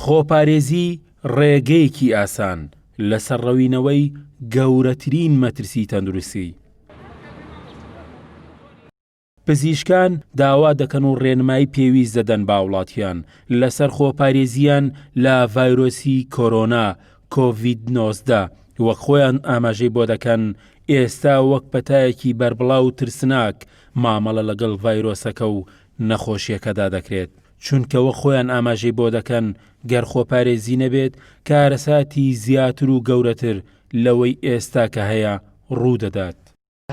خۆپارێزی ڕێگەیەکی ئاسان لەسەر ڕەوینەوەی گەورەترین مەترسی تەندروستی. پزیشکان داوا دەکەن و ڕێنمایی پێویست دەدەن با وڵاتیان لەسەر خۆپارێزیان لە ڤایرۆسی کۆرۆنا کۆڤید-19 وەک خۆیان ئاماژەی بۆ دەکەن ئێستا وەک پەتایەکی بەربڵاو و ترسناک مامەڵە لەگەڵ ڤایرۆسەکە و نەخۆشیەکەدا دەکرێت چونکە وەک خۆیان ئاماژەی بۆ دەکەن گەر خۆپارێزی نەبێت کارەساتی زیاتر و گەورەتر لەوەی ئێستا کە هەیە ڕوودەدات.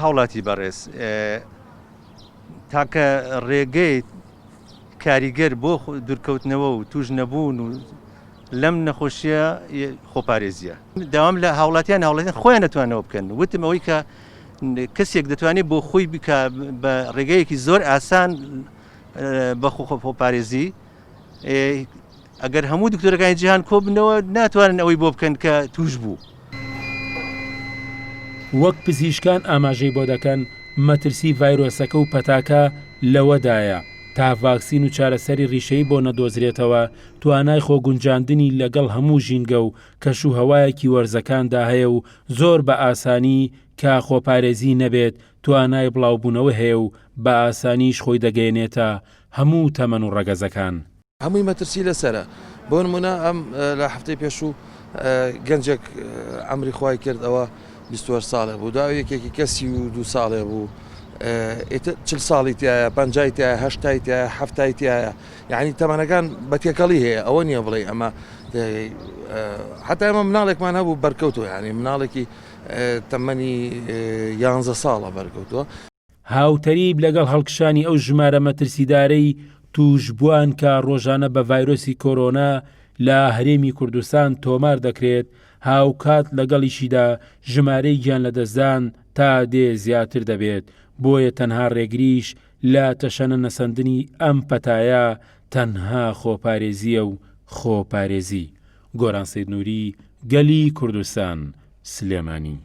هاوڵاتی بەڕێز تاکە ڕێگەی کاریگەر بۆ دوورکەوتنەوە و توش نەبوون و لەم نەخۆشیە خۆپارێزیە داوام لە هاوڵاتیان خۆیان نەتوانەوە بکەن وتم ئەوەی کە کەسێک دەتوانێت بۆ خۆی بکە بە ڕێگەیەکی زۆر ئاسان بە خۆپارێزی ئەگەر هەموو دکتۆرەکانی جیهان کۆبنەوە ناتوانن ئەوەی بۆ بکەن کە توش بوو. وەک پزیشکان ئاماژەی بۆ دەکەن مەترسی ڤایرۆسەکە و پەتاکە لەوەدایە تا ڤاکسین و چارەسەری ڕیشەی بۆ نەدۆزرێتەوە توانای خۆگونجاندنی لەگەڵ هەموو ژینگە و کەش و هەوایەکی وەرزەکاندا هەیە و زۆر بە ئاسانی کە خۆپارێزی نەبێت توانای بڵاوبوونەوە هەیە و بە ئاسانیش خۆی دەگەێنێتە هەموو تەمەن و ڕەگەزەکان. هەمووی مەترسی لەسرە بۆ نمونە ئەم لە هەفتەی پێشوو گەنجێک ئەمری خوای کردەوە 24 ساڵێ بوو دا یەکێکی کەسی و 2 ساڵێ بوو 40 ساڵی تایە 50 تایە 80 تایە 70 تایە یعنی تەمەنەکان بە تێکەڵی هەیە ئەوە نییە بڵێ ئەمە حتا ئەمە مناڵێکمان هەبوو بەرکەوتوە ینی مناڵێکی تەمەنی 11 ساڵە بەرکەوتووە. هاوتەریب لەگەڵ هەڵکشانی ئەو ژمارە مەترسیدارەی توشبووان کە ڕۆژانە بە ڤایرۆسی کۆرۆنا لە هەرێمی کوردستان تۆمار دەکرێت هاوکات لەگەڵیشیدا ژمارەی گیان لەدەستدان تا دێ زیاتر دەبێت بۆیە تەنها ڕێگریش لە تەشەنە نەسەندنی ئەم پەتایە تەنها خۆپارێزیە و خۆپارێزی. گۆران سەید نووری، گەلی کوردستان، سلێمانی.